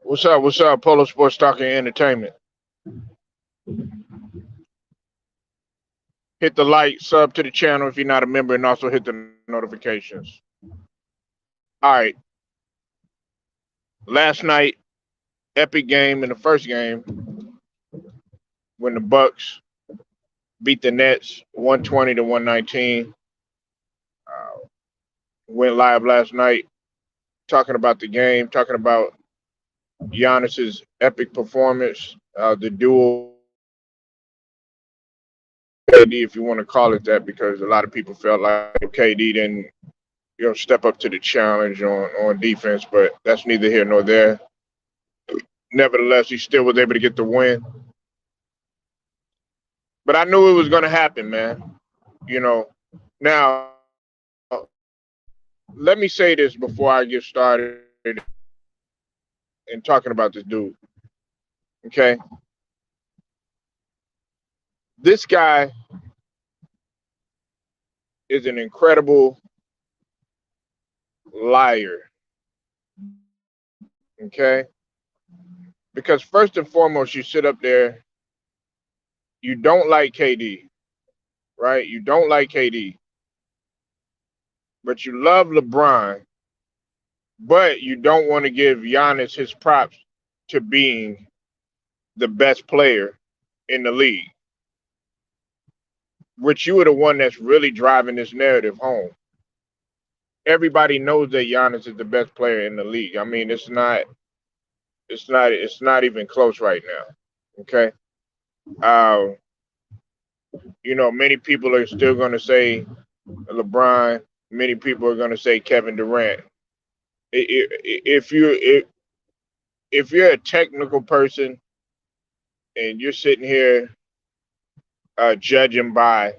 What's up? What's up? Polo Sports Stock and Entertainment. Hit the like, sub to the channel if you're not a member, and also hit the notifications. All right. Last night, epic game in the first game when the Bucks beat the Nets 120 to 119. Uh, Went live last night talking about the game, talking about Giannis's epic performance, the duel KD, if you want to call it that, because a lot of people felt like KD didn't, step up to the challenge on defense, but that's neither here nor there. Nevertheless, he still was able to get the win. But I knew it was going to happen, man. You know, now let me say this before I get started in talking about this dude. Okay, this guy is an incredible liar. Okay, because first and foremost, you sit up there, you don't like KD, right? You don't like KD, but you love LeBron, but you don't want to give Giannis his props to being the best player in the league, which you are the one that's really driving this narrative home. Everybody knows that Giannis is the best player in the league. I mean, it's not even close right now. Okay. Uh, many people are still going to say LeBron. Many people are going to say Kevin Durant. If you're a technical person and you're sitting here judging by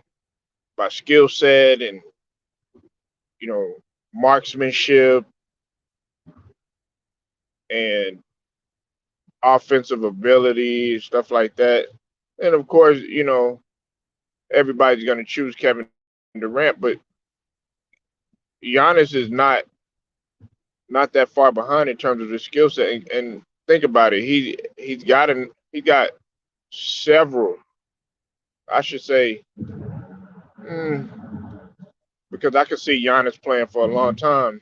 skill set and you know marksmanship and offensive ability, stuff like that, and of course, everybody's going to choose Kevin Durant, but Giannis is not that far behind in terms of his skill set. And think about it, he got several, I should say, mm, because I could see Giannis playing for a long time.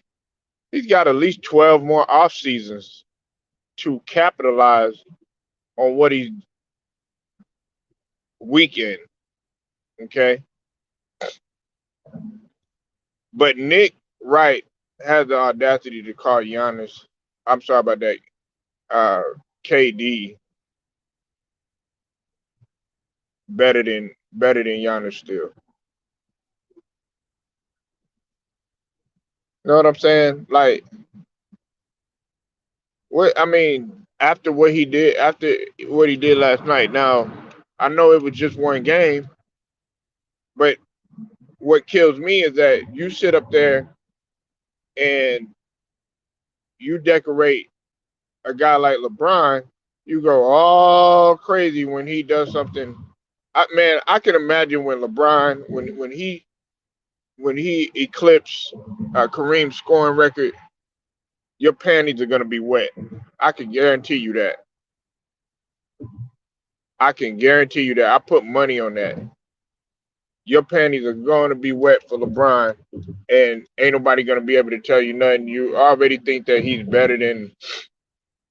He's got at least 12 more off seasons to capitalize on what he's weak in. Okay, but Nick Wright has the audacity to call Giannis. I'm sorry about that. Uh, KD better than Giannis still. You know what I'm saying? Like, what I mean, after what he did last night. Now, I know it was just one game, but what kills me is that you sit up there and you decorate a guy like LeBron. You go all crazy when he does something. Man, I can imagine when LeBron when he eclipsed Kareem's scoring record, your panties are gonna be wet. I can guarantee you that. I can guarantee you that. I put money on that. Your panties are going to be wet for LeBron, and ain't nobody going to be able to tell you nothing. You already think that he's better than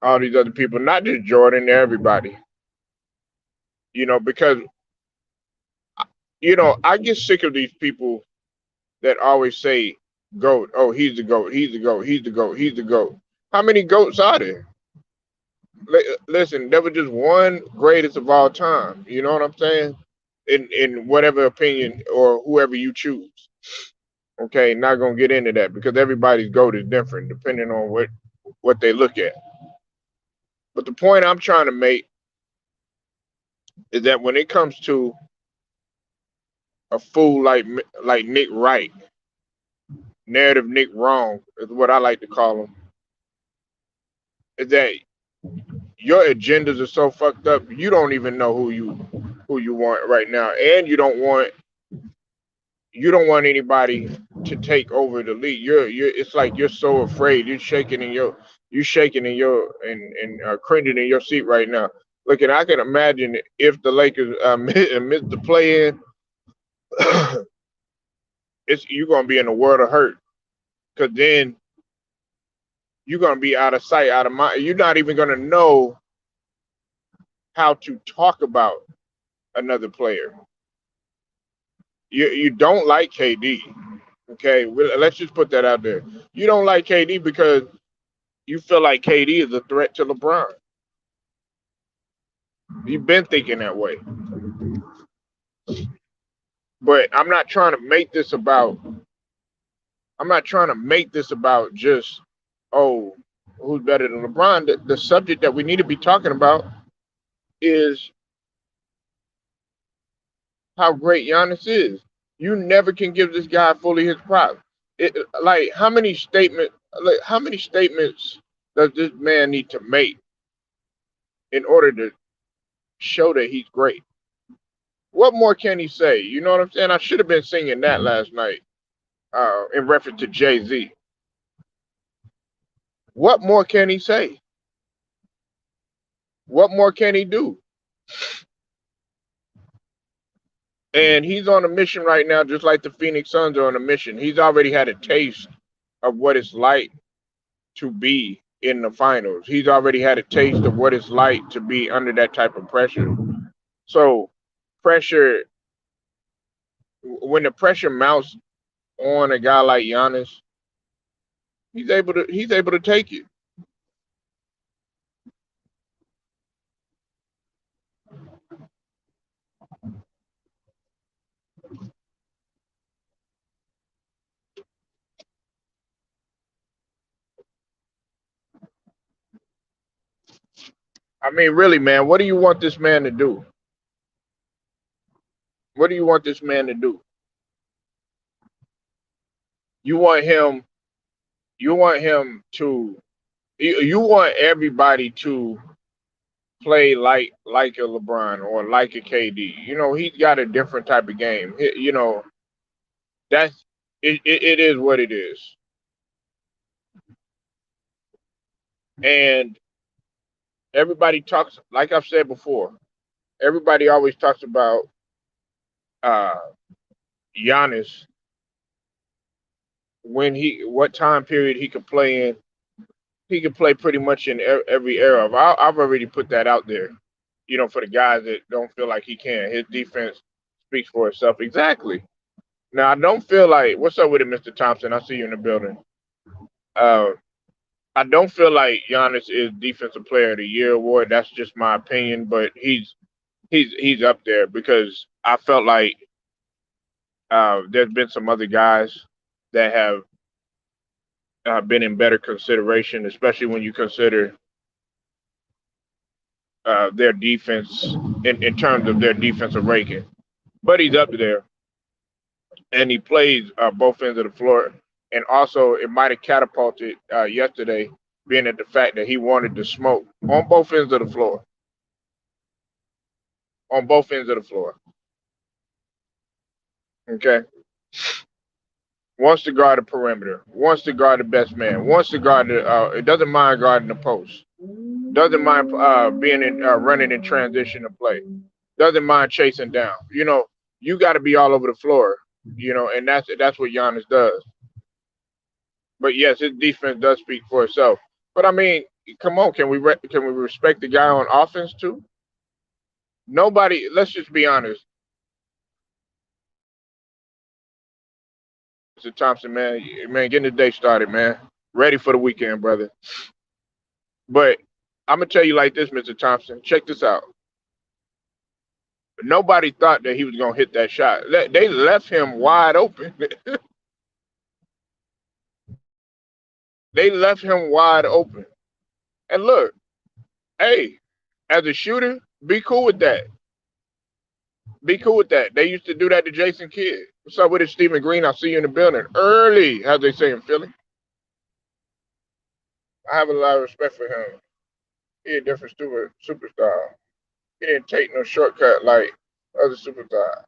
all these other people, not just Jordan, everybody. Because I get sick of these people that always say goat. Oh, he's the goat. He's the goat. He's the goat. He's the goat. How many goats are there? Listen, there was just one greatest of all time. You know what I'm saying? In whatever opinion or whoever you choose. Okay, not gonna get into that because everybody's goat is different depending on what they look at. But the point I'm trying to make is that when it comes to a fool like Nick Wright, narrative Nick Wrong is what I like to call him, is that your agendas are so fucked up you don't even know who you want right now, and you don't want anybody to take over the league. You're it's like you're so afraid. You're shaking in You shaking in your and cringing in your seat right now. Look, and I can imagine if the Lakers missed the play in, it's you're gonna be in a world of hurt because then you're gonna be out of sight, out of mind. You're not even gonna know how to talk about another player. You don't like KD, okay? Let's just put that out there. You don't like KD because you feel like KD is a threat to LeBron. You've been thinking that way, but I'm not trying to make this about. I'm not trying to make this about just oh who's better than LeBron. The subject that we need to be talking about is how great Giannis is. You never can give this guy fully his props. Like how many statements does this man need to make in order to show that he's great? What more can he say? You know what I'm saying? I should have been singing that last night in reference to Jay-Z. What more can he say? What more can he do? And he's on a mission right now, just like the Phoenix Suns are on a mission. He's already had a taste of what it's like to be in the finals. He's already had a taste of what it's like to be under that type of pressure. So, pressure, when the pressure mounts on a guy like Giannis, he's able to take it. I mean, really, man, what do you want this man to do? What do you want this man to do? You want him. You want him to. You want everybody to play like a LeBron or like a KD. You know, he's got a different type of game. You know, that's it is what it is. And everybody talks, like I've said before, everybody always talks about uh Giannis when what time period he could play in. He could play pretty much in every era. I've already put that out there. You know, for the guys that don't feel like he can, his defense speaks for itself. Exactly. Now I don't feel like what's up with it, Mr. Thompson. I see you in the building. Uh, I don't feel like Giannis is Defensive Player of the Year award. That's just my opinion, but he's up there because I felt like there's been some other guys that have been in better consideration, especially when you consider their defense in terms of their defensive ranking. But he's up there, and he plays both ends of the floor. And also, it might have catapulted yesterday, being at the fact that he wanted to smoke on both ends of the floor. On both ends of the floor. Okay. Wants to guard the perimeter. Wants to guard the best man. Wants to guard the. It doesn't mind guarding the post. Doesn't mind being in running in transition of play. Doesn't mind chasing down. You know, you got to be all over the floor. You know, and that's what Giannis does. But yes, his defense does speak for itself. But I mean, come on, can we respect the guy on offense too? Nobody. Let's just be honest, Mr. Thompson, man, getting the day started, man. Ready for the weekend, brother. But I'm gonna tell you like this, Mr. Thompson. Check this out. Nobody thought that he was gonna hit that shot. They left him wide open. They left him wide open. And look, hey, as a shooter, be cool with that. Be cool with that. They used to do that to Jason Kidd. What's up with it, Stephen Green? I'll see you in the building early, as they say in Philly. I have a lot of respect for him. He a different superstar. He didn't take no shortcut like other superstars.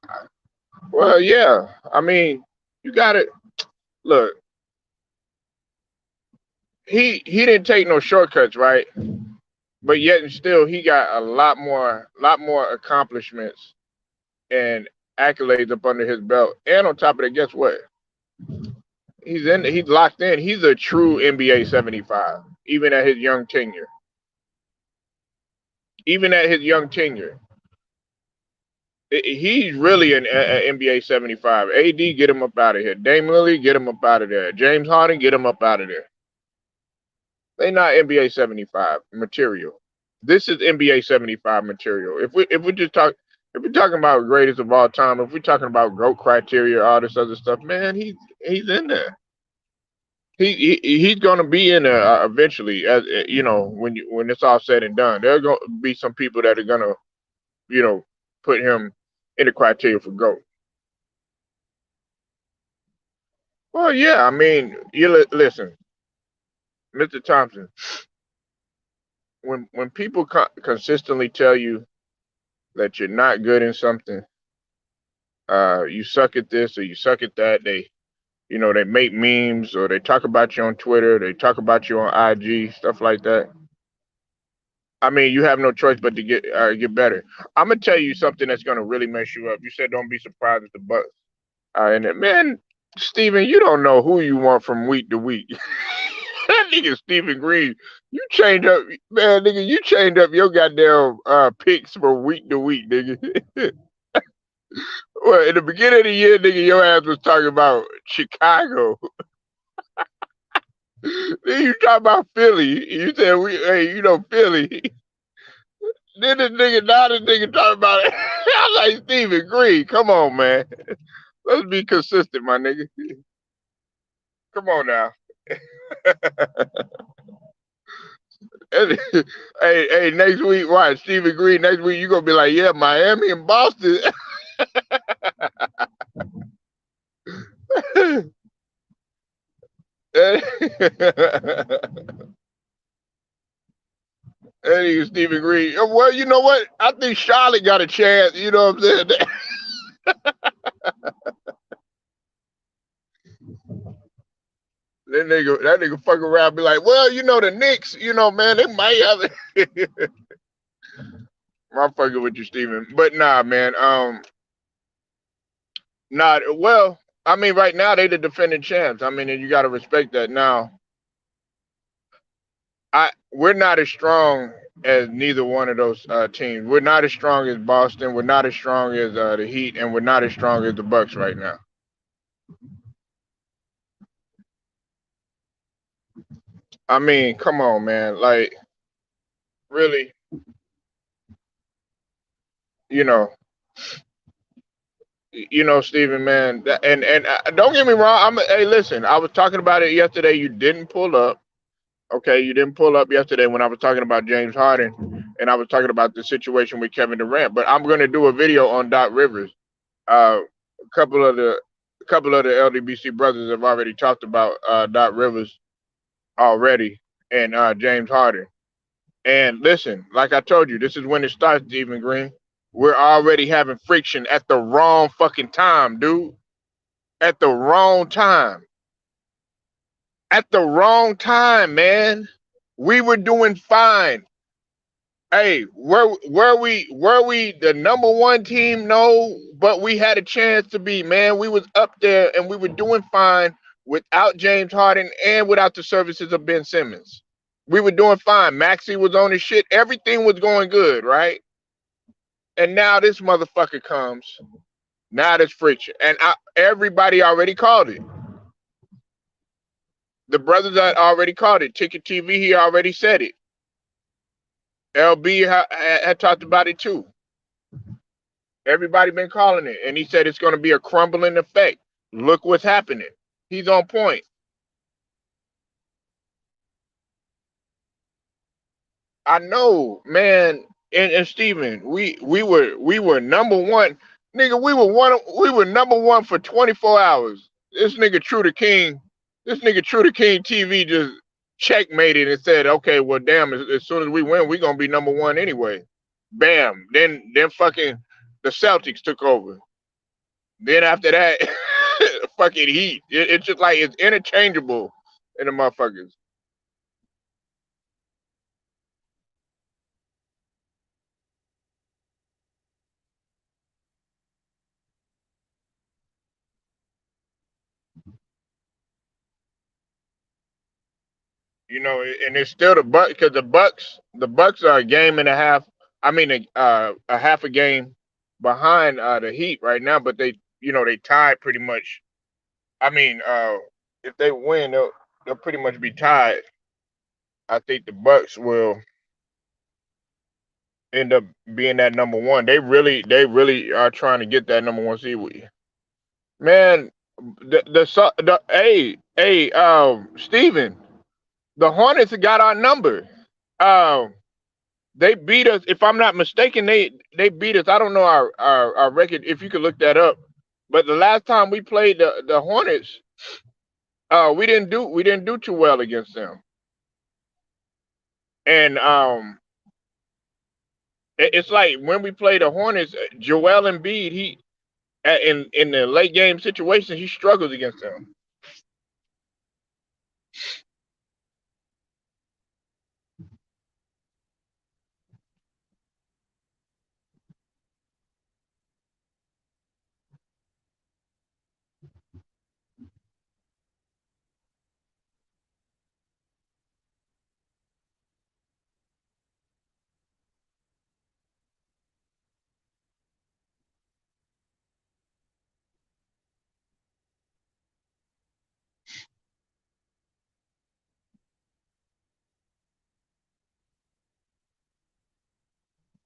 Well, yeah. I mean, you got it. Look, he didn't take no shortcuts, right? But yet and still, he got a lot more accomplishments and accolades up under his belt. And on top of that, guess what? He's locked in. He's a true NBA 75, even at his young tenure. Even at his young tenure, he's really an NBA 75. AD, get him up out of here. Dame Lillard, get him up out of there. James Harden, get him up out of there. They not NBA 75 material. This is NBA 75 material. If we're talking about greatest of all time, if we're talking about GOAT criteria, all this other stuff, man, he's in there. He's going to be in there eventually. As you know, when it's all said and done, there are going to be some people that are going to, you know, put him in the criteria for GOAT. Well, yeah, I mean, listen, Mr. Thompson. When people consistently tell you that you're not good in something, you suck at this or you suck at that, they make memes or they talk about you on Twitter, they talk about you on IG, stuff like that. I mean, you have no choice but to get better. I'm gonna tell you something that's gonna really mess you up. You said don't be surprised at the Bucks. And man, Steven, you don't know who you want from week to week. That nigga Stephen Green, you change up, man, nigga. You change up your goddamn picks from week to week, nigga. Well, in the beginning of the year, nigga, your ass was talking about Chicago. Then you talk about Philly. You said hey, Philly. Then this nigga talking about it. I like Stephen Green. Come on, man. Let's be consistent, my nigga. Come on now. Hey, next week, watch Stephen Green. Next week, you gonna be like, yeah, Miami and Boston. Hey, Stephen Green. Well, you know what? I think Charlotte got a chance. You know what I'm saying? That nigga fuck around, be like, well, the Knicks, man, they might have it. I'm fucking with you, Steven. But nah, man. Not well. I mean, right now they the defending champs. I mean, and you got to respect that. Now, we're not as strong as neither one of those teams. We're not as strong as Boston. We're not as strong as the Heat, and we're not as strong as the Bucks right now. I mean, come on, man. Like, really, you know, Steven, man. And don't get me wrong. Hey, listen. I was talking about it yesterday. You didn't pull up. Okay, you didn't pull up yesterday when I was talking about James Harden and I was talking about the situation with Kevin Durant. But I'm going to do a video on Doc Rivers. A couple of the LDBC brothers have already talked about Doc Rivers already and James Harden. And listen, like I told you, this is when it starts, Stephen Green. We're already having friction at the wrong fucking time, dude. At the wrong time. At the wrong time, man. We were doing fine. Hey, were we the number one team? No, but we had a chance to be, man. We was up there and we were doing fine without James Harden and without the services of Ben Simmons. We were doing fine. Maxey was on his shit. Everything was going good, right? And now this motherfucker comes. Now there's friction. And everybody already called it. The brothers that already called it. Ticket TV, he already said it. LB had talked about it too. Everybody been calling it. And he said it's going to be a crumbling effect. Look what's happening. He's on point. I know, man. And Steven, we were number one. Nigga, we were number one for 24 hours. This nigga True to King TV just checkmated and said, okay, well damn, as soon as we win, we're gonna be number one anyway. Bam. Then fucking the Celtics took over. Then after that, fucking Heat. It's just like it's interchangeable in the motherfuckers. And it's still the Bucks because the Bucks are a game and a half. I mean, a half a game behind the Heat right now, but they tied pretty much. I mean, if they win, they'll pretty much be tied. I think the Bucks will end up being that number one. They really are trying to get that number one seed with you, man. Steven, the Hornets got our number. Um, they beat us. If I'm not mistaken, they beat us. I don't know our record. If you could look that up, but the last time we played the Hornets, we didn't do too well against them. And it's like when we play the Hornets, Joel Embiid, in the late game situation, he struggles against them.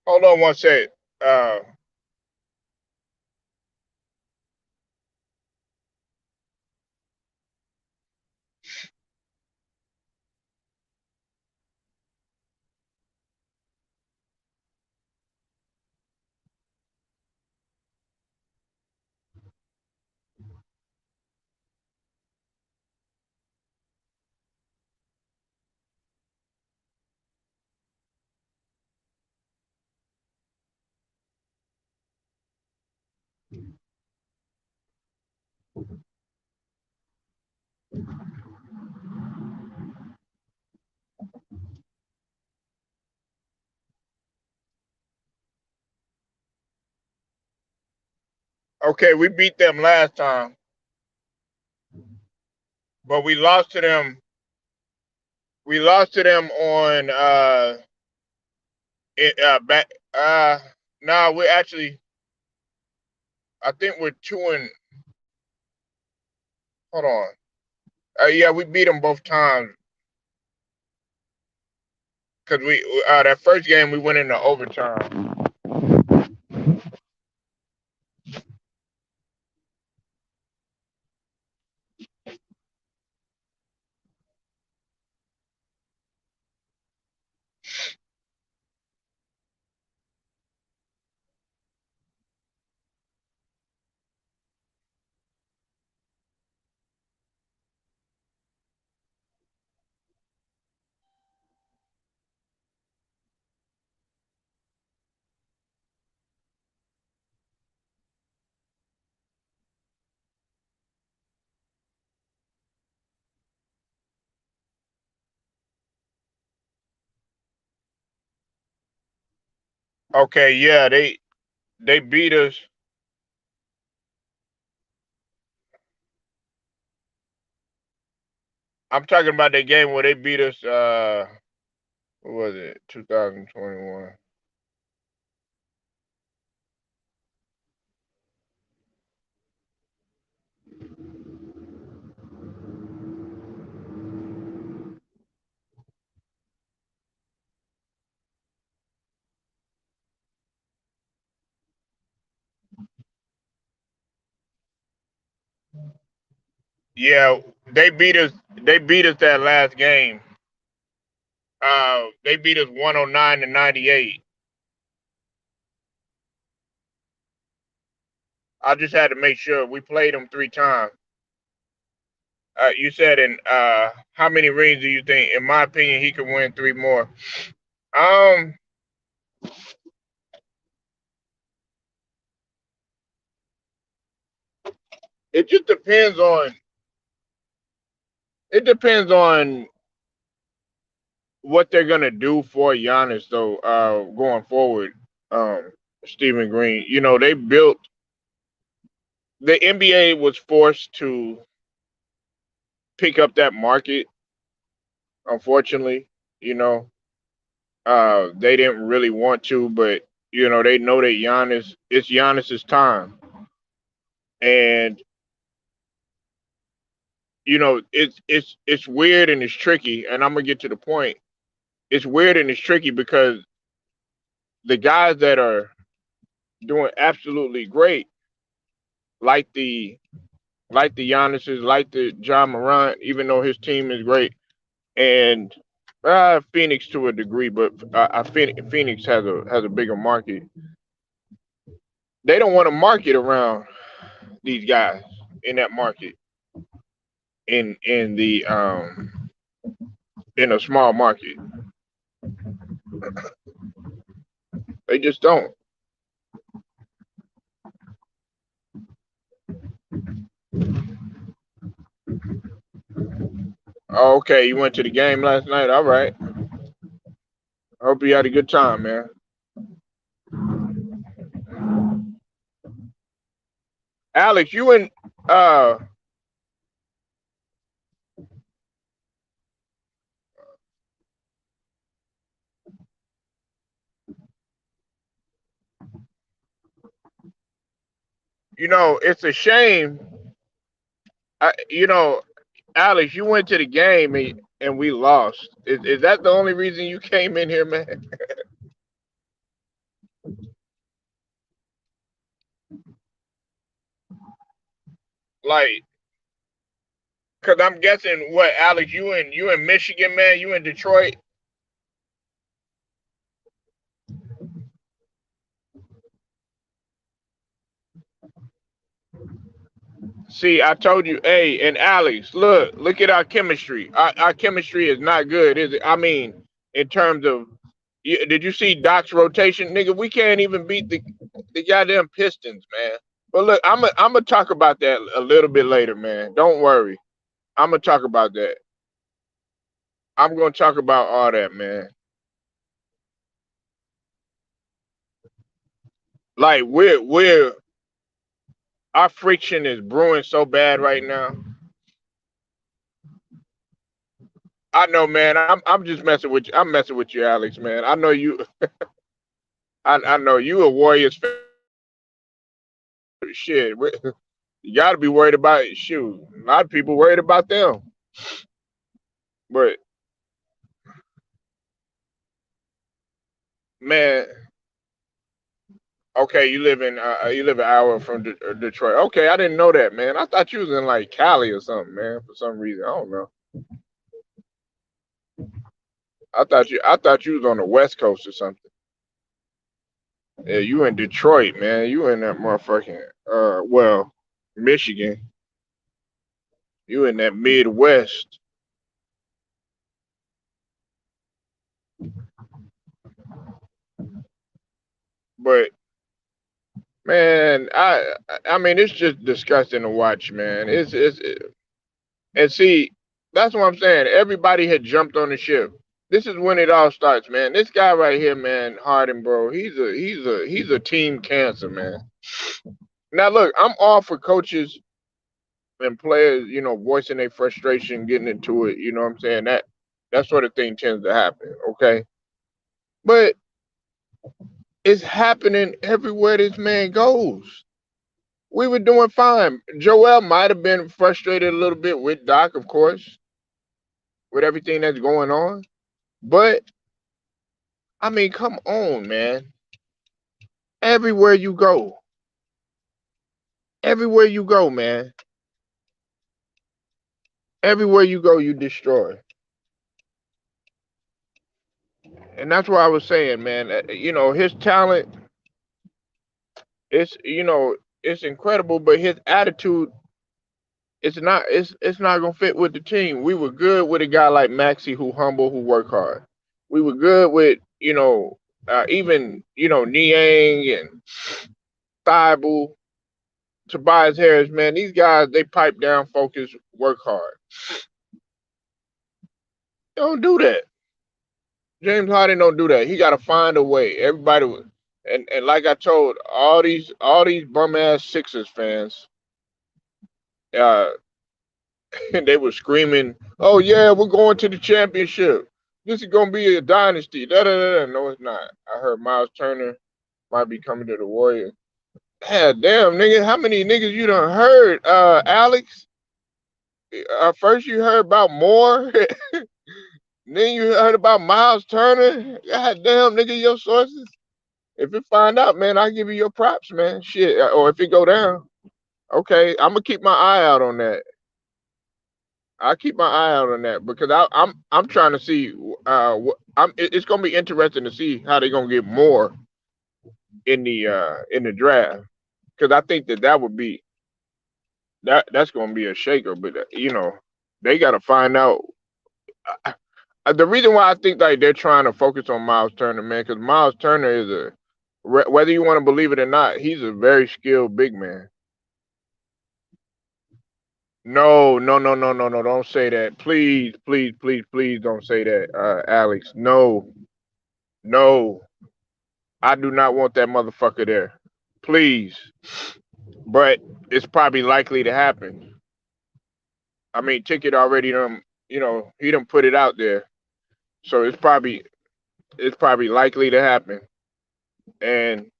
Hold on one second. Uh, okay, we beat them last time, but we lost to them. We lost to them on back. No, we're actually. I think we're two and. Hold on. Yeah, we beat them both times because that first game we went into overtime. Okay, yeah, they beat us. I'm talking about that game where they beat us. What was it? 2021. Yeah, they beat us. They beat us that last game. They beat us 109 to 98. I just had to make sure we played them three times. You said, in how many rings do you think? In my opinion, he could win three more. Um, it just depends on what they're gonna do for Giannis though. Going forward, Stephen Green. The NBA was forced to pick up that market Unfortunately, you know, they didn't really want to, but they know that it's Giannis's time, and it's weird and it's tricky, and I'm gonna get to the point. It's weird and it's tricky because the guys that are doing absolutely great, like the Giannis's, like the John Morant, even though his team is great, and Phoenix to a degree, but Phoenix has a bigger market. They don't want to market around these guys in that market in in a small market. They just don't. Oh, okay, you went to the game last night. All right. I hope you had a good time, man. Alex, you and uh it's a shame. Alex, you went to the game and we lost. Is that the only reason you came in here, man? Like, cause I'm guessing what, Alex, you in Michigan, man, you in Detroit. See, I told you, hey, and Alex, look at our chemistry. Our chemistry is not good, is it? I mean, in terms of, did you see Doc's rotation, nigga? We can't even beat the goddamn Pistons, man. But look, I'm gonna talk about that a little bit later, man. Don't worry. I'm gonna talk about that. I'm gonna talk about all that, man. Like we're our friction is brewing so bad right now. I know, man. I'm just messing with you. I'm messing with you, Alex, man. I know you. I know you a Warriors fan. Shit, you got to be worried about it. Shoot, a lot of people worried about them. But man, okay, you live an hour from Detroit. Okay, I didn't know that, man. I thought you was in like Cali or something, man. For some reason, I don't know. I thought you was on the West Coast or something. Yeah, you in Detroit, man. You in that motherfucking well, Michigan. You in that Midwest. But man, I mean it's just disgusting to watch, man. And see, that's what I'm saying. Everybody had jumped on the ship. This is when it all starts, man. This guy right here, man, Harden, bro. He's a team cancer, man. Now look, I'm all for coaches and players, voicing their frustration, getting into it. You know what I'm saying? That sort of thing tends to happen. Okay, but it's happening everywhere this man goes. We were doing fine. Joel might have been frustrated a little bit with Doc, of course, with everything that's going on. But I mean, come on, man. Everywhere you go, everywhere you go, man. Everywhere you go, you destroy. And that's what I was saying, man. His talent, it's it's incredible, but his attitude, it's not gonna fit with the team. We were good with a guy like Maxi, who humble, who work hard. We were good with even Niang and Thibault, Tobias Harris. Man, these guys, they pipe down, focus, work hard. Don't do that. James Harden don't do that. He got to find a way. And like I told all these bum ass Sixers fans, uh, and they were screaming, "Oh yeah, we're going to the championship. This is gonna be a dynasty." Da da da. No, it's not. I heard Miles Turner might be coming to the Warriors. God damn, nigga, how many niggas you done heard, Alex? First you heard about Moore, then you heard about Miles Turner. God damn, nigga, your sources. If it find out, man, I give you your props, man. Shit, or if it go down, okay, I'm gonna keep my eye out on that. I'll keep my eye out on that because I'm trying to see. It's gonna be interesting to see how they're gonna get more in the draft because I think that would be that's gonna be a shaker. But they got to find out. The reason why I think like they're trying to focus on Miles Turner, man, because Miles Turner is whether you want to believe it or not, he's a very skilled big man. No, no, no, no, no, no! Don't say that, please, please, please, please, don't say that, Alex. No, no, I do not want that motherfucker there. Please, but it's probably likely to happen. I mean, Ticket already he done put it out there, so it's probably likely to happen. And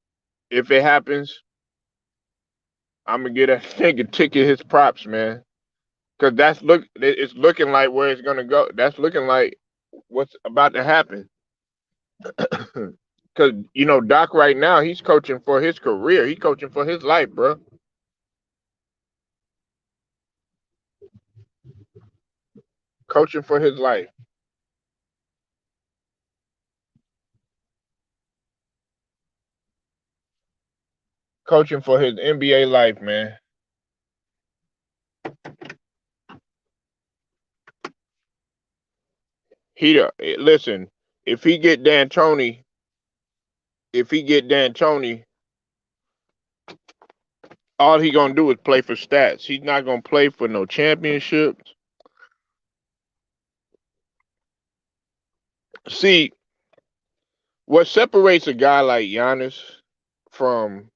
if it happens, I'm gonna get a nigga Ticket his props, man. Cause it's looking like where it's gonna go. That's looking like what's about to happen. Cause Doc right now he's coaching for his career. He's coaching for his life, bro. Coaching for his life. Coaching for his NBA life, man. Listen. If he get D'Antoni, if he get D'Antoni, all he gonna do is play for stats. He's not gonna play for no championships. See, what separates a guy like Giannis from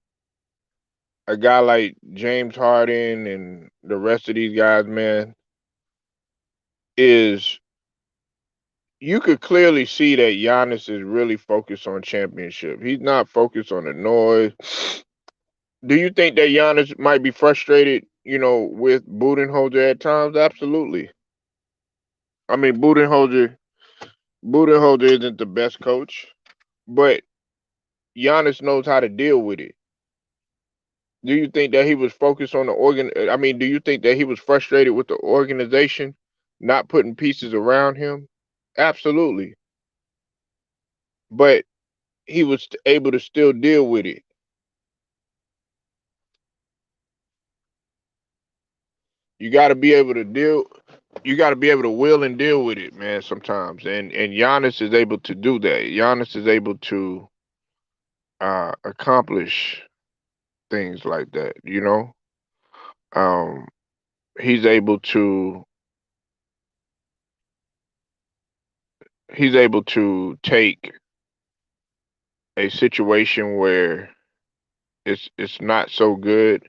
a guy like James Harden and the rest of these guys, man, is you could clearly see that Giannis is really focused on championship. He's not focused on the noise. Do you think that Giannis might be frustrated, with Budenholzer at times? Absolutely. I mean, Budenholzer isn't the best coach, but Giannis knows how to deal with it. Do you think that he was focused on the organ? I mean, do you think that he was frustrated with the organization not putting pieces around him? Absolutely. But he was able to still deal with it. You got to be able to deal. You got to be able to will and deal with it, man. Sometimes, and Giannis is able to do that. Giannis is able to accomplish things like that. Um, he's able to take a situation where it's not so good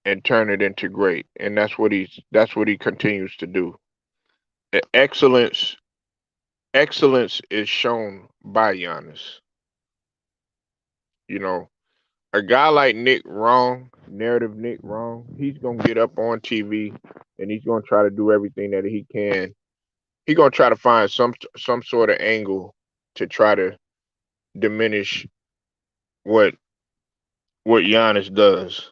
and turn it into great, and that's what he continues to do. Excellence excellence is shown by Giannis. You know, a guy like Nick Wrong, narrative Nick Wrong, he's gonna get up on TV and he's gonna try to do everything that he can. He's gonna try to find some sort of angle to try to diminish what what Giannis does.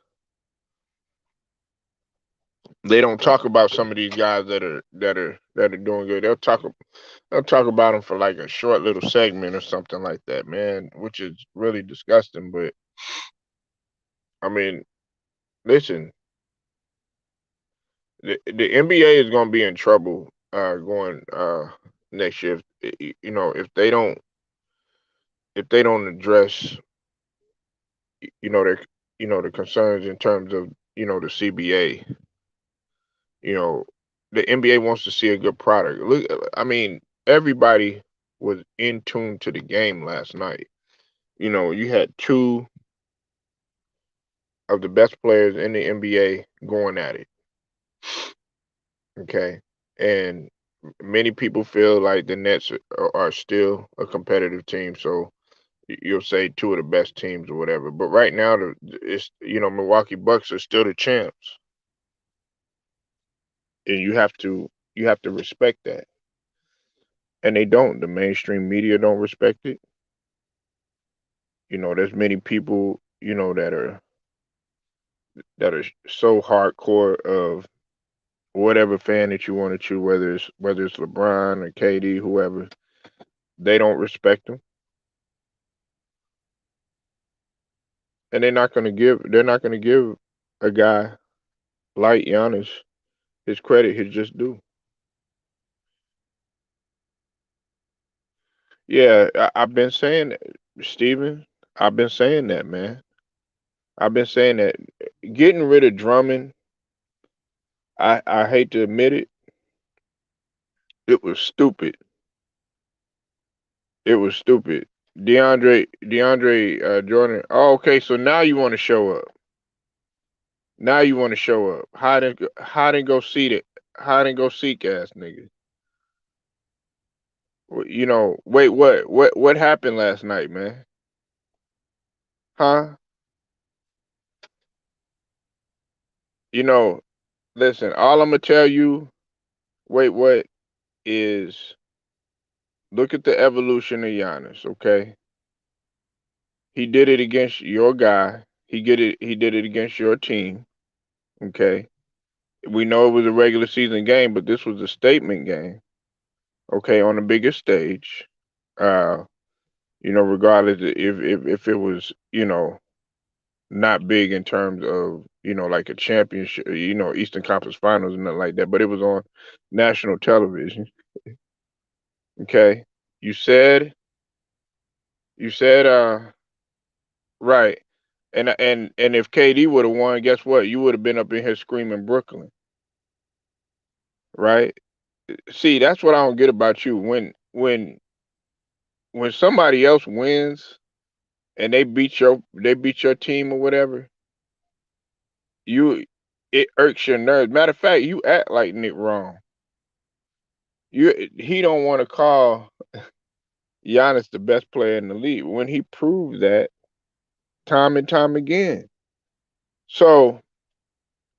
They don't talk about some of these guys that are doing good. They'll talk about them for like a short little segment or something like that, man, which is really disgusting. But I mean, listen, the NBA is going to be in trouble going next year. If they don't address their the concerns in terms of the CBA. You know, the NBA wants to see a good product. Look, I mean, everybody was in tune to the game last night. You had two of the best players in the NBA going at it. Okay, and many people feel like the Nets are still a competitive team. So you'll say two of the best teams or whatever. But right now, it's Milwaukee Bucks are still the champs, and you have to respect that. And they don't. The mainstream media don't respect it. There's many people that are so hardcore of whatever fan that you want to choose, whether it's LeBron or KD, whoever. They don't respect them, and they're not gonna give a guy like Giannis his credit, his just due. Yeah, I've been saying that, Steven. I've been saying that, man. I've been saying that getting rid of Drummond, I hate to admit it, it was stupid. It was stupid. DeAndre Jordan. Oh, okay, so now you want to show up. Now you want to show up. Hide and go seek ass nigga. Wait, what happened last night, man? Huh? You know, listen, all I'm gonna tell you, wait, what is look at the evolution of Giannis, okay? He did it against your guy. He did it against your team, okay? We know it was a regular season game, but this was a statement game, okay, on the biggest stage. Uh, regardless if it was, not big in terms of, like a championship, Eastern Conference Finals and nothing like that, but it was on national television. Okay. You said you said right. And if KD would have won, guess what? You would have been up in here screaming Brooklyn, right? See, that's what I don't get about you. When somebody else wins and they beat your team or whatever, you it irks your nerves. Matter of fact, you act like Nick wrong. He don't want to call Giannis the best player in the league when he proved that time and time again. So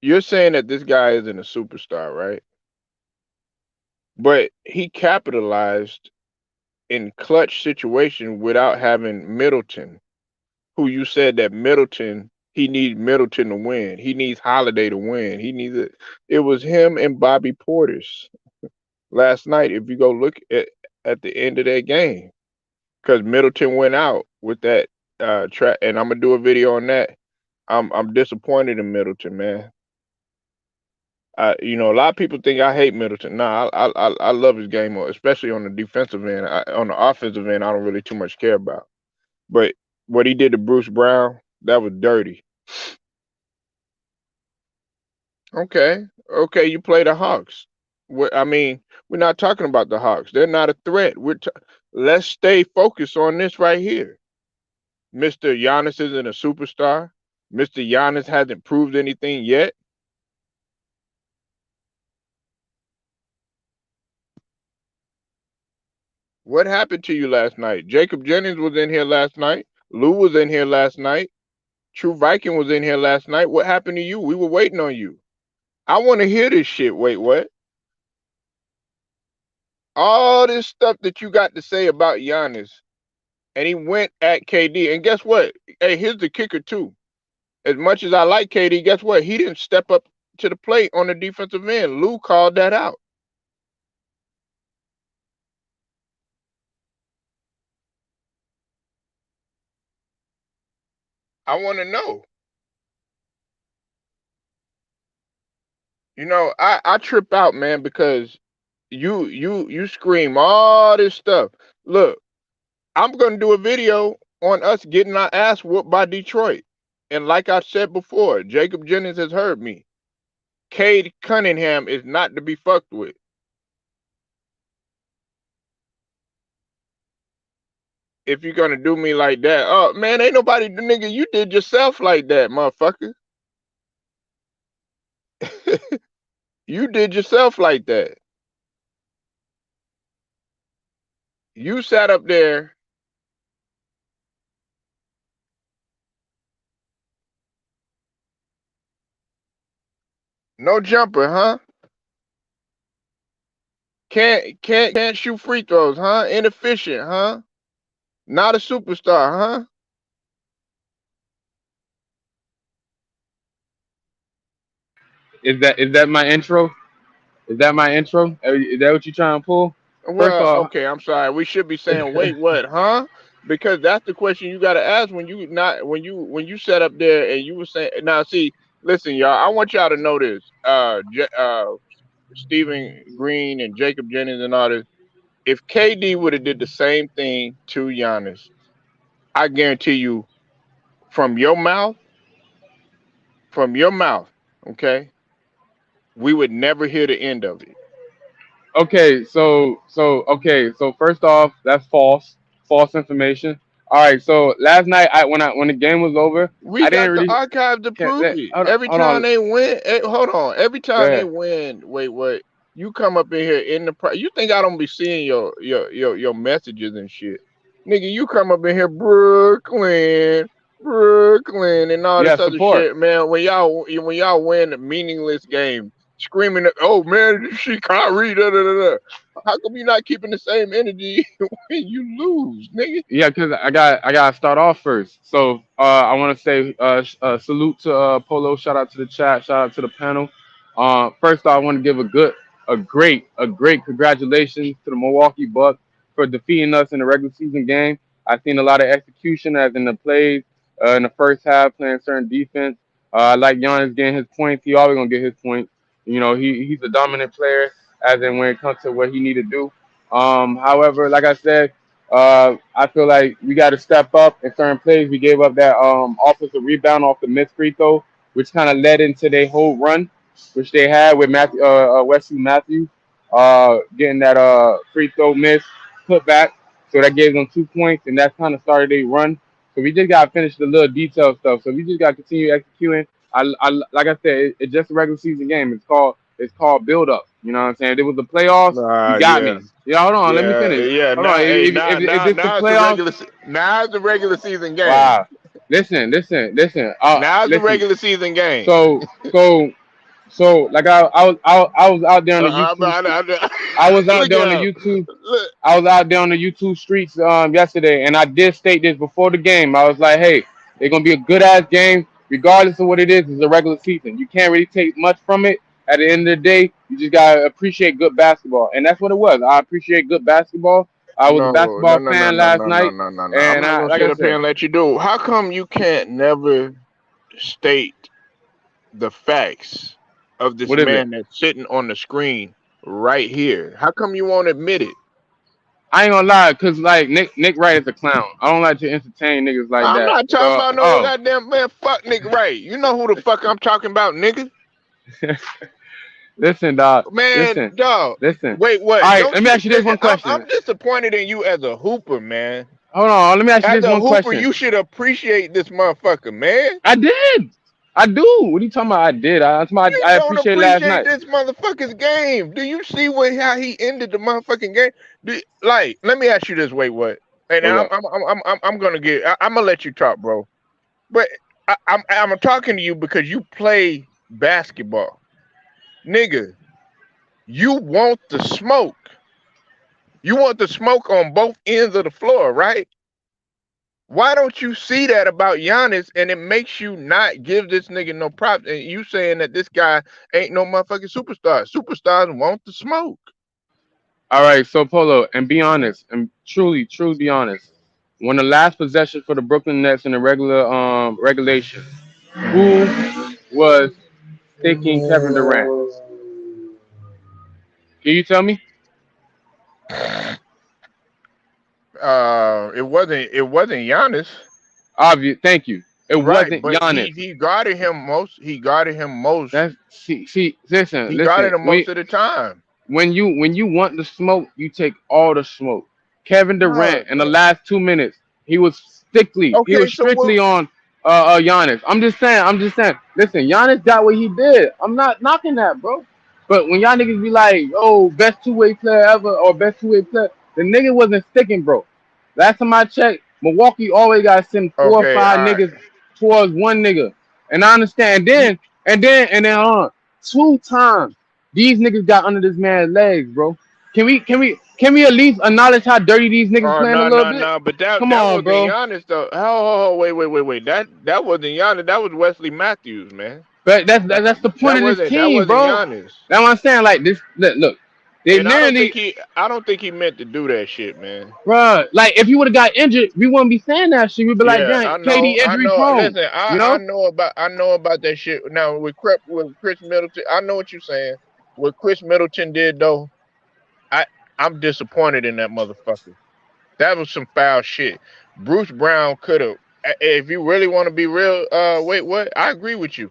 you're saying that this guy isn't a superstar, right? But he capitalized in clutch situation without having Middleton, who you said that he needs Middleton to win. He needs Holiday to win. It was him and Bobby Portis last night. If you go look at the end of that game, because Middleton went out with that track, and I'm gonna do a video on that. I'm disappointed in Middleton, man. A lot of people think I hate Middleton. Nah, I love his game, especially on the defensive end. On the offensive end, I don't really too much care about. But what he did to Bruce Brown, that was dirty. Okay, okay, you play the Hawks. I mean, we're not talking about the Hawks. They're not a threat. Let's stay focused on this right here. Mr. Giannis isn't a superstar. Mr. Giannis hasn't proved anything yet. What happened to you last night? Jacob Jennings was in here last night. Lou was in here last night. True Viking was in here last night. What happened to you? We were waiting on you. I want to hear this shit. Wait, what? All this stuff that you got to say about Giannis, and he went at KD. And guess what? Hey, here's the kicker too. As much as I like KD, guess what? He didn't step up to the plate on the defensive end. Lou called that out. I want to know. I trip out, man, because you scream all this stuff. Look, I'm gonna do a video on us getting our ass whooped by Detroit. And like I said before, Jacob Jennings has heard me. Cade Cunningham is not to be fucked with. If you're gonna do me like that, oh man, ain't nobody, nigga, you did yourself like that, motherfucker. You did yourself like that. You sat up there. No jumper, huh? Can't shoot free throws, huh? Inefficient, huh? Not a superstar, huh? Is that my intro? Is that my intro? Is that what you trying to pull? First Well, off, okay, I'm sorry. We should be saying, wait, what, huh? Because that's the question you got to ask when you sat up there and you were saying. Now, see, listen, y'all. I want y'all to know this. Stephen Green and Jacob Jennings and all this. If KD would have did the same thing to Giannis, I guarantee you, from your mouth, from your mouth, okay, we would never hear the end of it. okay, so first off, that's false information. All right, so last night when the game was over, We I didn't got the really archives to prove it. Every hold time on, they win, hold on. Every go time they ahead. win, wait, what? You come up in here in the you think I don't be seeing your messages and shit, nigga? You come up in here, Brooklyn, Brooklyn, and all Yeah, this other support. shit, man. When y'all win a meaningless game, screaming, "Oh man, she Kyrie!" Da da da da. How come you not keeping the same energy when you lose, nigga? Yeah, because I gotta start off first. So I want to say salute to Polo. Shout out to the chat. Shout out to the panel. First off, I want to give a great congratulations to the Milwaukee Bucks for defeating us in the regular season game. I've seen a lot of execution as in the plays in the first half, playing certain defense. I like Giannis getting his points. He always gonna get his points. You know, he's a dominant player as in when it comes to what he need to do. However, like I said. I feel like we got to step up in certain plays. We gave up that offensive rebound off the missed free throw, which kind of led into their whole run, which they had with Wesley Matthews getting that free throw miss put back. So that gave them 2 points, and that kind of started their run. So we just got to finish the little detail stuff. So we just got to continue executing. Like I said, it's just a regular season game. It's called build up. You know what I'm saying? If it was the playoffs, you got Yeah. me. Yeah, hold on, let me Yeah, finish. yeah. Hold on. Now, hey, If it's the now it's the playoffs, now it's the regular season game. wow. Listen. Now it's the Listen. regular season game. So, so, like I was out there on the YouTube. I was out Look there on the at YouTube. look. I was out there on the YouTube streets yesterday, and I did state this before the game. I was like, "Hey, it's gonna be a good ass game, regardless of what it is. It's a regular season. You can't really take much from it. At the end of the day, you just gotta appreciate good basketball, and that's what it was. I appreciate good basketball. I was a No, no, basketball no, no, fan no, last no, no, night, no, no, no. I'm and not I, gonna like sit I up here said, and let you do. How come you can't never state the facts of this what is it? man that's sitting on the screen right here? How come you won't admit it? I ain't gonna lie, cause like Nick Wright is a clown. I don't like to entertain niggas like I'm that. not talking So about no goddamn man. Fuck Nick Wright. You know who the fuck I'm talking about, nigga. listen, dog. Man, Listen, dog. listen. Wait, All what? right, Don't let me you ask you this listen? one I'm question. disappointed in you as a hooper, man. Hold on, let me ask you As this a one hooper, question. you should appreciate this motherfucker, man. I did. I do. What are you talking about? I did. You I don't appreciate last appreciate night. this motherfucker's game. Do you see how he ended the motherfucking game? Like, let me ask you this. Wait, what? And Hold I'm up. gonna I'm gonna let you talk, bro. But I'm talking to you because you play basketball, nigga. You want the smoke. You want the smoke on both ends of the floor, right? Why don't you see that about Giannis and it makes you not give this nigga no props? And you saying that this guy ain't no motherfucking superstar. Superstars want the smoke. All right, so Polo, and be honest, and truly be honest. When the last possession for the Brooklyn Nets in the regulation, who was sticking Kevin Durant? Can you tell me? It wasn't Giannis, Obvious. Thank you. It right? wasn't But he Giannis. he guarded him most. He guarded him most. That's see. Listen, He guarded listen. him most of the time. When you want the smoke, you take all the smoke. Kevin No, Durant in the last 2 minutes, he was he okay, was so what? strictly on Giannis. I'm just saying. Listen, Giannis got what he did. I'm not knocking that, bro. But when y'all niggas be like, oh, best two-way player ever or best two-way player, the nigga wasn't sticking, bro. Last time I checked, Milwaukee always got to send 4 or 5 All right. niggas towards one nigga. And I understand. You, And then 2 times these niggas got under this man's legs, bro. Can we at least acknowledge how dirty these niggas oh playing a no little no bit? no, but Come that on, wasn't bro. Giannis though. Oh, wait. That wasn't Giannis. That was Wesley Matthews, man. But that's the point of this That team, wasn't bro. Giannis. That's what I'm saying. Like this, look, they And literally, I don't think he meant to do that shit, man. bro. Like if you would have got injured, we wouldn't be saying that shit. We'd be like, Yeah, damn, KD I injury know. prone, Listen, you know? I know about that shit. Now with Chris Middleton, I know what you're saying. What Chris Middleton did though, I I'm disappointed in that motherfucker. That was some foul shit. Bruce Brown could have, if you really want to be real. Wait, what? I agree with you.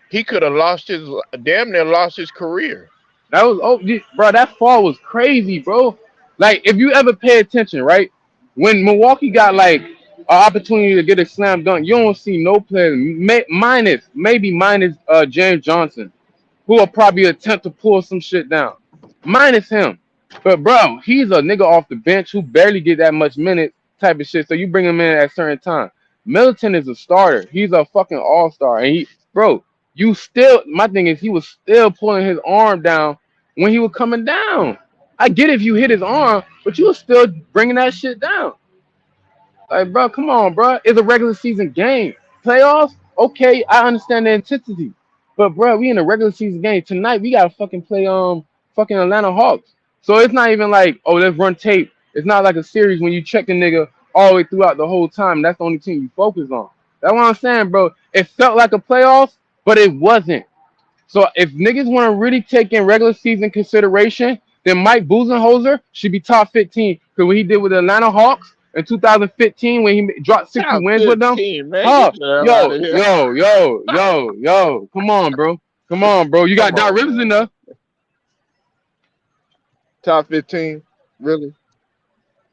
He could have lost his damn near lost his career. That was bro. That fall was crazy, bro. Like if you ever pay attention, right? When Milwaukee got like an opportunity to get a slam dunk, you don't see no player maybe minus James Johnson, who will probably attempt to pull some shit down. Minus him. But bro, he's a nigga off the bench who barely get that much minutes type of shit. So you bring him in at a certain time. Middleton is a starter. He's a fucking all-star. And bro, you still, my thing is he was still pulling his arm down when he was coming down. I get if you hit his arm, but you were still bringing that shit down. Like, bro, come on, bro. It's a regular season game. Playoffs, okay, I understand the intensity. But bro, we in a regular season game. Tonight we gotta fucking play fucking Atlanta Hawks. So it's not even like, oh, let's run tape. It's not like a series when you check the nigga all the way throughout the whole time. That's the only team you focus on. That's what I'm saying, bro. It felt like a playoffs, but it wasn't. So if niggas want to really take in regular season consideration, then Mike Budenholzer should be top 15. Because what he did with the Atlanta Hawks in 2015 when he dropped 60 Top wins with them. 15, man. Huh? Get the hell out Yo, of here. yo, yo, yo, yo. Come on, bro. Come on, bro. You got Come Doc on, Rivers in man. there. Top 15, really?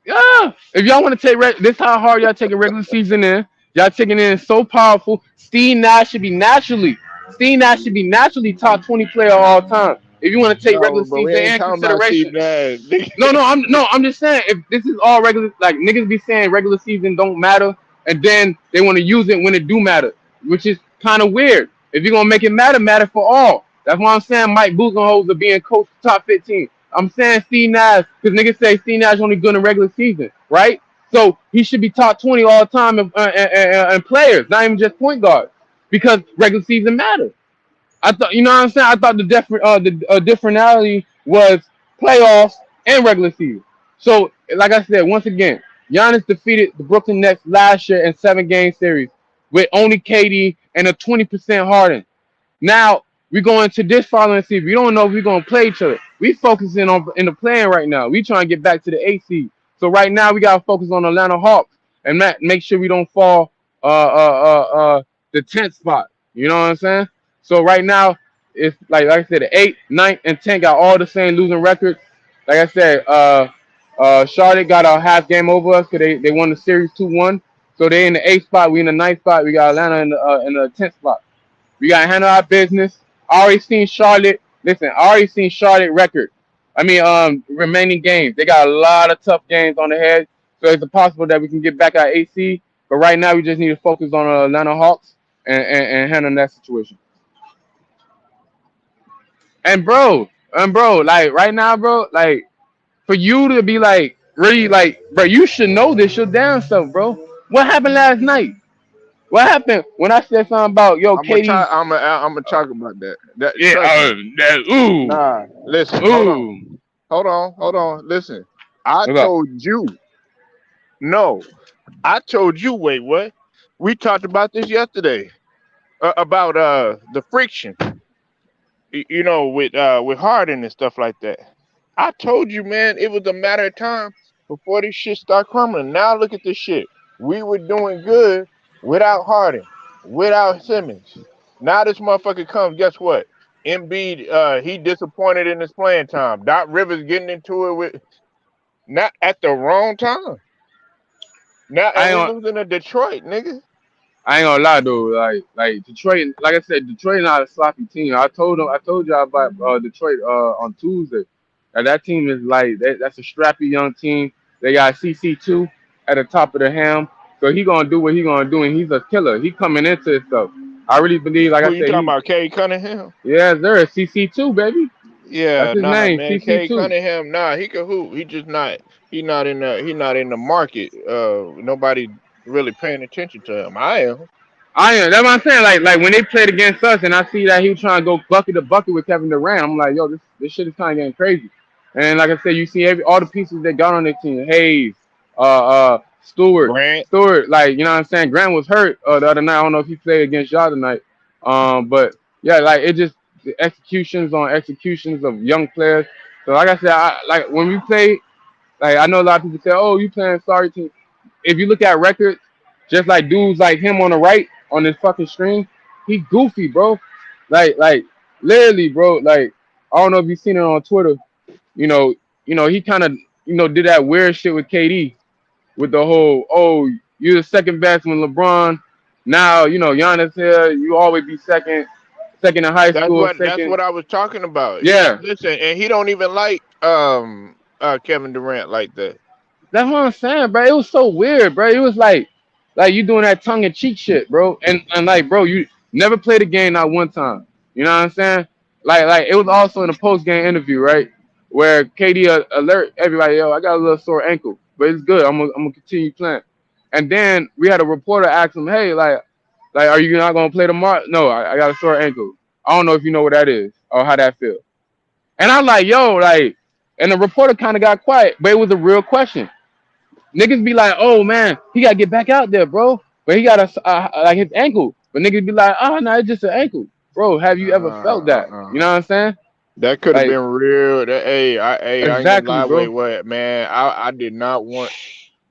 Yeah. If y'all want to this how hard y'all taking regular season in. Y'all taking it in so powerful. Steve Nash should be naturally top 20 player of all time. If you want to take regular No, but we season ain't in talking about Steve consideration. Nash. No, I'm just saying if this is all regular, like niggas be saying regular season don't matter, and then they want to use it when it do matter, which is kind of weird. If you're gonna make it matter, matter for all. That's why I'm saying Mike Budenholzer being coach top 15. I'm saying Steve Nash because niggas say Steve Nash only good in regular season, right? So he should be top 20 all the time and players, not even just point guard, because regular season matters. I thought, you know what I'm saying? I thought the differentiality was playoffs and regular season. So, like I said, once again, Giannis defeated the Brooklyn Nets last year in 7 game series with only KD and a 20% Harden. Now we going to this following season. We don't know if we're gonna play each other. We focusing on in the plan right now. We trying to get back to the 8 seed. So right now we gotta focus on Atlanta Hawks and make sure we don't fall the 10th spot. You know what I'm saying? So right now it's like I said, the 8, 9, and 10 got all the same losing records. Like I said, Charlotte got a half game over us because they won the series 2-1. So they in the 8th spot. We in the 9th spot. We got Atlanta in the 10th spot. We gotta handle our business. I already seen Charlotte. Listen, I already seen Charlotte record. I mean, remaining games. They got a lot of tough games on the head, so it's possible that we can get back at 8 seed. But right now, we just need to focus on Atlanta Hawks and handle that situation. And bro, like right now, bro, like for you to be like really like, bro, you should know this your damn self, bro. What happened last night? What happened when I said something about yo, I'm gonna Katie? talk. I'm gonna talk about that. Yeah, Trust me. ooh, Nah, listen. ooh. Hold on. Listen. I What's up? told you. No, I told you. Wait, what? We talked about this yesterday. About the friction. You know, with Harden and stuff like that. I told you, man. It was a matter of time before this shit start crumbling. Now look at this shit. We were doing good without Harden, without Simmons. Now this motherfucker comes. Guess what? Embiid, he disappointed in his playing time. Doc Rivers getting into it with not at the wrong time. Now and I we don't. losing to Detroit, nigga. I ain't gonna lie though, like Detroit, like I said, Detroit not a sloppy team. I told y'all about Detroit on Tuesday. That team is like that's a strappy young team. They got CC2 at the top of the ham, so he gonna do what he gonna do, and he's a killer. He coming into it stuff. I really believe, like Who I you said, talking he about? Cade Cunningham? yeah, there is CC2 baby. That's Yeah, his nah, name, man. Cade CC2. Cunningham, nah, he could hoop. He just not. He not in the market. Nobody really paying attention to him. I am. I am. That's what I'm saying. Like when they played against us, and I see that he was trying to go bucket to bucket with Kevin Durant. I'm like, yo, this shit is kind of getting crazy. And like I said, you see all the pieces they got on their team. Hayes, Stewart, Grant. Like you know what I'm saying. Grant was hurt the other night. I don't know if he played against y'all tonight. But yeah, like it just the executions on executions of young players. So like I said, like when we play, like I know a lot of people say, oh, you playing sorry team. If you look at records, just like dudes like him on the right on this fucking stream, he goofy, bro. Like literally, bro. Like I don't know if you've seen it on Twitter. You know, he kind of did that weird shit with KD with the whole you're the second best when LeBron. Now Giannis here. You always be second in high school, That's second. what I was talking about. He Yeah, listen, and he don't even like Kevin Durant like that. that's what I'm saying, bro. It was so weird, bro. It was like you doing that tongue in cheek shit, bro. And like, bro, you never played a game not one time. You know what I'm saying? Like it was also in a post game interview, right, where KD alert everybody, yo, I got a little sore ankle, but it's good. I'm gonna continue playing. And then we had a reporter ask him, hey, like, are you not gonna play tomorrow? No, I got a sore ankle. I don't know if you know what that is or how that feels. And I'm like, yo, like, and the reporter kind of got quiet, but it was a real question. Niggas be like, oh man, he gotta get back out there, bro. But he got like his ankle. But niggas be like, oh no, it's just an ankle, bro. Have you ever felt that? You Uh. know what I'm saying? That could have Like been real. I ain't gonna exactly, lie. Wait, bro. what, man?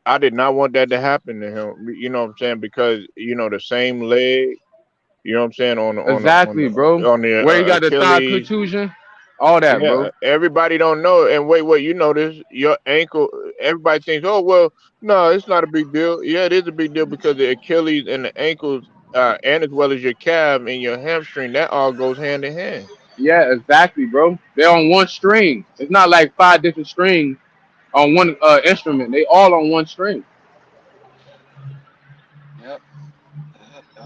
I did not want that to happen to him. You know what I'm saying? Because the same leg. You know what I'm saying Exactly, bro. on the Where he got the thigh Achilles. contusion, all that, bro. Yeah, everybody don't know. And wait, what? You know this? Your ankle. Everybody thinks, oh well, no, it's not a big deal. Yeah, it is a big deal because the Achilles and the ankles, and as well as your calf and your hamstring, that all goes hand in hand. Yeah, exactly, bro. They're on one string. It's not like five different strings on one instrument. They all on one string. Yep.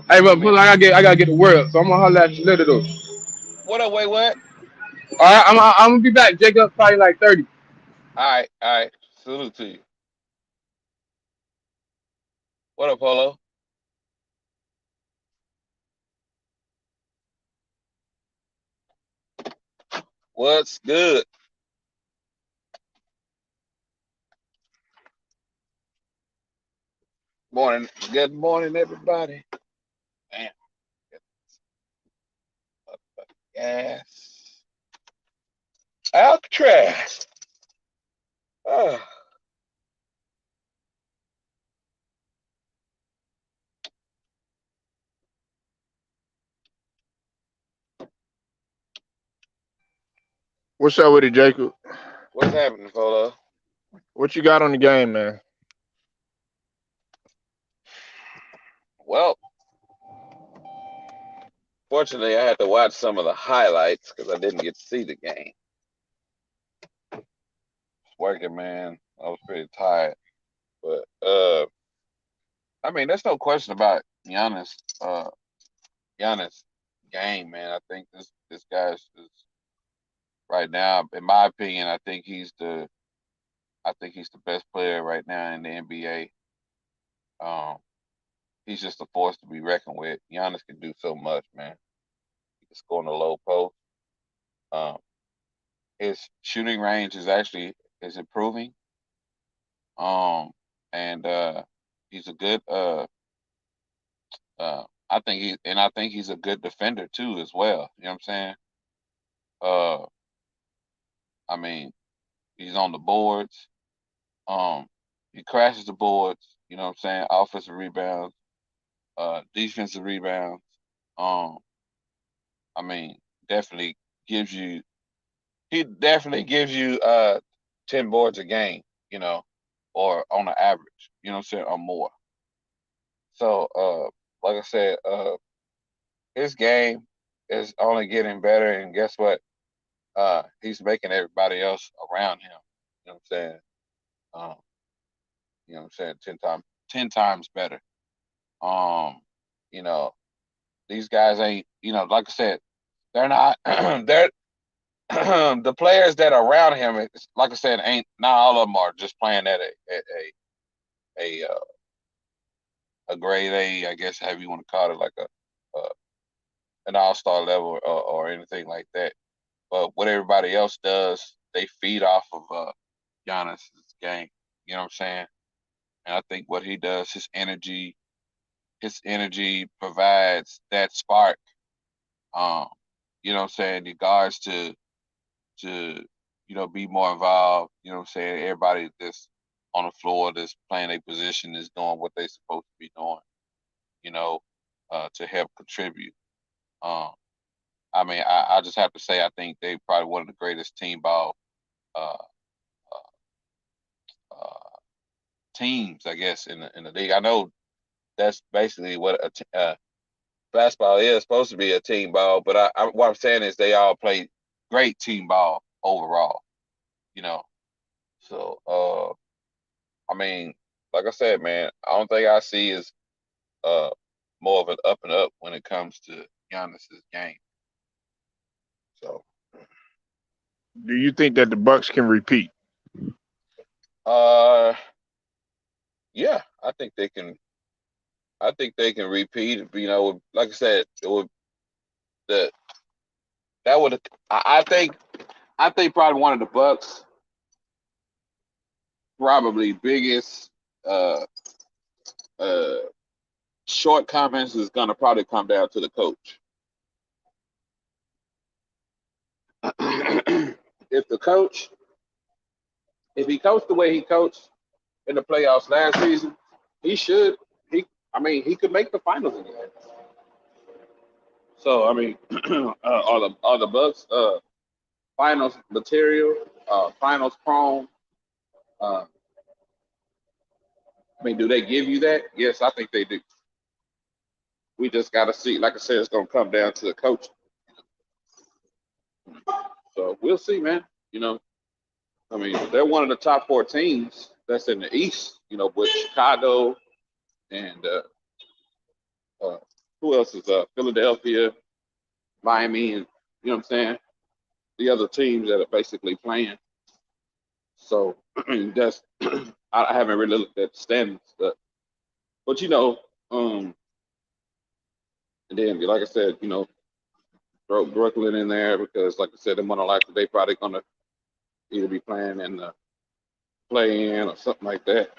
Hey, I but mean, I gotta get to work, so I'm gonna holler at you later though. what up? Wait, what? All right, I'm gonna be back, Jacob, probably like 30. All right, all right. Salute to you. What up, Polo? What's good? Morning. Good morning, everybody. Man, yes. Alcatraz. Oh, What's up with it, Jacob? what's happening, Polo? What you got on the game, man? Well, fortunately, I had to watch some of the highlights because I didn't get to see the game. Working, man. I was pretty tired, but I mean, there's no question about Giannis. Giannis game, man. I think this guy's is right now, in my opinion. I think he's the best player right now in the NBA. Um, he's just a force to be reckoned with. Giannis can do so much, man. He can score in the low post. Um, his shooting range is improving. Um, and he's a good. I think he's a good defender too, as well. You know what I'm saying? Uh, I mean, he's on the boards. Um, he crashes the boards. You know what I'm saying? Offensive rebounds, defensive rebounds. Um, I mean, definitely gives you. He definitely gives you 10 boards a game. You know, or on an average. You know what I'm saying, or more. So, like I said, his game is only getting better, and guess what? He's making everybody else around him. You know what I'm saying? Um, you know what I'm saying? 10 times better. Um, you know, these guys ain't, like I said, they're not, they're, the players that are around him, like I said, ain't, not all of them are just playing at a grade A, I guess, however you want to call it, like a an all-star level, or anything like that. But what everybody else does, they feed off of Giannis' game. You know what I'm saying? And I think what he does, his energy provides that spark. Um, you know what I'm saying? The guards to be more involved. You know what I'm saying? Everybody that's on the floor that's playing a position is doing what they're supposed to be doing. You know, to help contribute. Um, I mean, I just have to say, I think they probably one of the greatest team ball uh, uh, teams, I guess, in the league. I know that's basically what basketball is supposed to be, a team ball. But what I'm saying is they all play great team ball overall. You know, so I mean, like I said, man, I don't think I see is uh more of an up and up when it comes to Giannis's game. So Do you think that the Bucks can repeat? uh yeah, I think they can. I think they can repeat. Like I said, it would the that would I think probably one of the Bucks probably biggest uh uh shortcomings is gonna probably come down to the coach. if the coach if he coached the way he coached in the playoffs last season, he should he I mean he could make the finals again. So I mean, are the Bucks finals material, finals prone? Uh, I mean, do they give you that? Yes, I think they do. We just got to see. Like I said, it's gonna come down to the coach. So we'll see, man. You know, I mean, they're one of the top four teams that's in the East. With Chicago and uh, who else is Philadelphia, Miami, and you know what I'm saying. The other teams that are basically playing. So that's I haven't really looked at the standings, but and then like I said, throw Brooklyn in there because, like I said, in one of likely they probably gonna either be playing in the play in or something like that.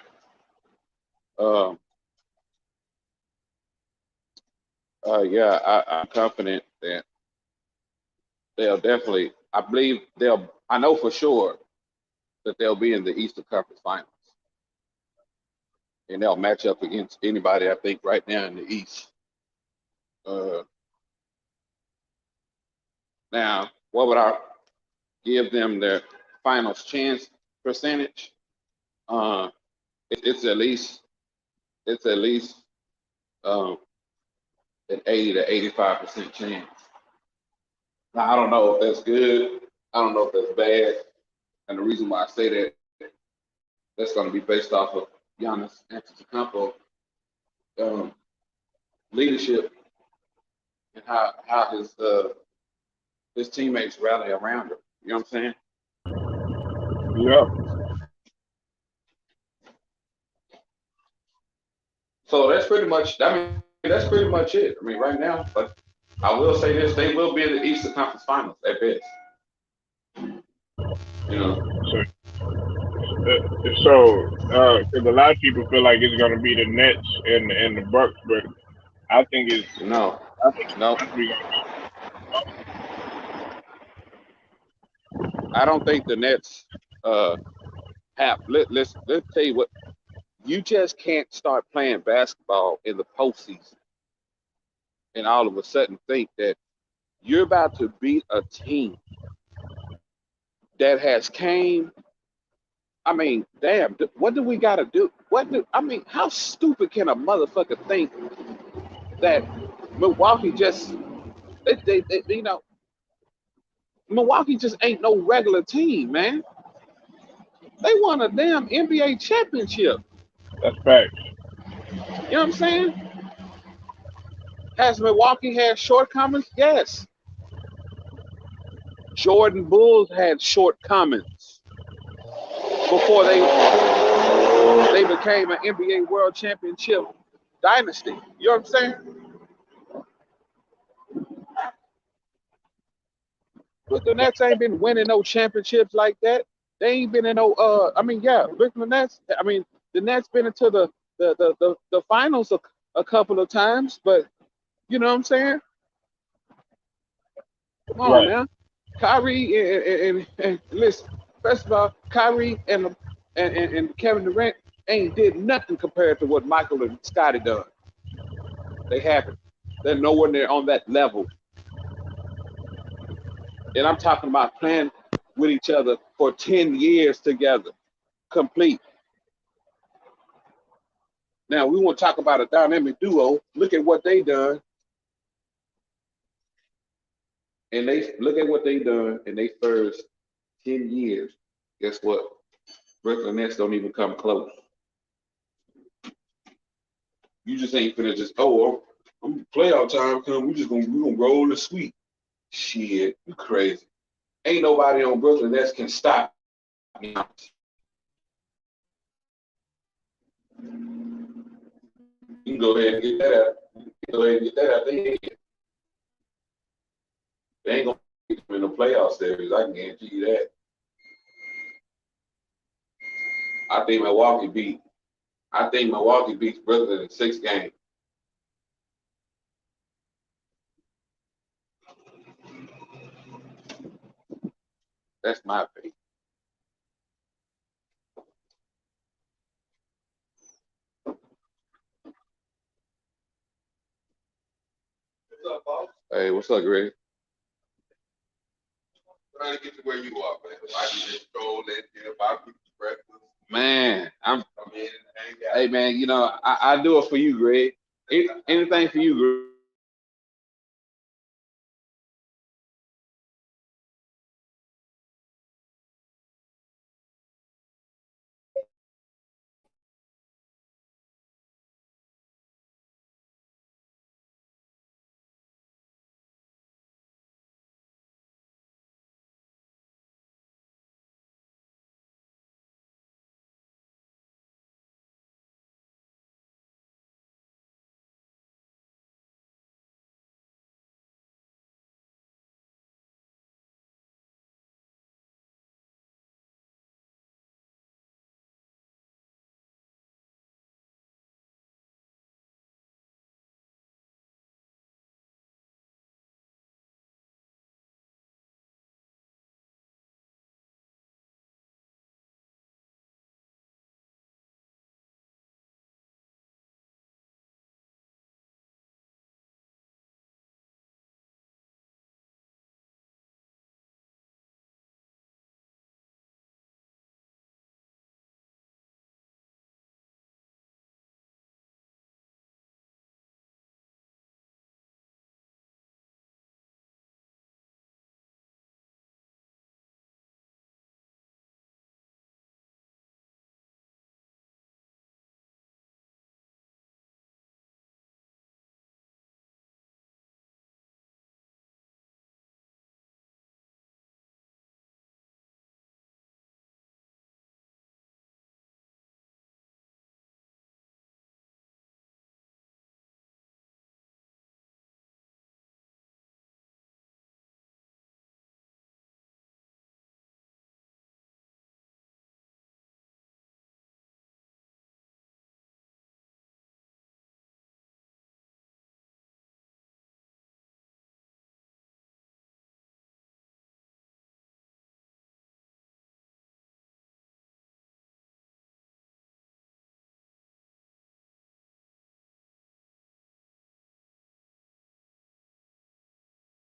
Um, yeah, I'm confident that they'll definitely. I believe they'll. I know for sure that they'll be in the Eastern Conference Finals, and they'll match up against anybody. I think right now in the East. Uh, Now, what would I give them their finals chance percentage? Uh, it's at least um, an 80 to 85% chance. Now, I don't know if that's good. I don't know if that's bad. And the reason why I say that, that's going to be based off of Giannis Antetokounmpo um, leadership and how his teammates rally around him. You know what I'm saying? Yeah. So that's pretty much. I mean, that's pretty much it. I mean, right now, but I will say this: they will be in the Eastern Conference Finals at best. You know, So, because a lot of people feel like it's gonna be the Nets and the Bucks, but I think it's no, I think no, it's be I don't think the Nets have. Let's tell you what. You just can't start playing basketball in the postseason and all of a sudden think that you're about to beat a team that has came. I mean, what do we got to do? I mean, how stupid can a motherfucker think that Milwaukee just they Milwaukee just ain't no regular team, man. They won a damn NBA championship. That's fact. You know what I'm saying? Has Milwaukee had shortcomings? Yes. Jordan Bulls had shortcomings before they became an NBA World Championship dynasty. You know what I'm saying? But the Nets ain't been winning no championships like that. They ain't been in no I mean, yeah, Brooklyn Nets, I mean, the Nets been into the finals a couple of times, but you know what I'm saying? Come on Right. now. Kyrie and listen, first of all, Kyrie and Kevin Durant ain't did nothing compared to what Michael and Scotty done. They haven't. They're nowhere near on that level. And I'm talking about playing with each other for 10 years together, complete. Now we want to talk about a dynamic duo. Look at what they done, and they look at what they done in their first 10 years. Guess what? Brooklyn Nets don't even come close. You just ain't finna just I'm playoff time come. We gonna roll the sweep. Shit, you crazy. Ain't nobody on Brooklyn Nets can stop me. You can go ahead and get that out. Go ahead and get that out. They ain't gonna get them in the playoff series. I can guarantee you that. I think Milwaukee beats Brooklyn in 6 games. That's my opinion. What's up, boss? Hey, what's up, Greg? Trying to get to where you are, man. I can just stroll in here, buy people breakfast. Man, I'm. Come in and hang out. Hey, man, I do it for you, Greg. Anything for you, Greg.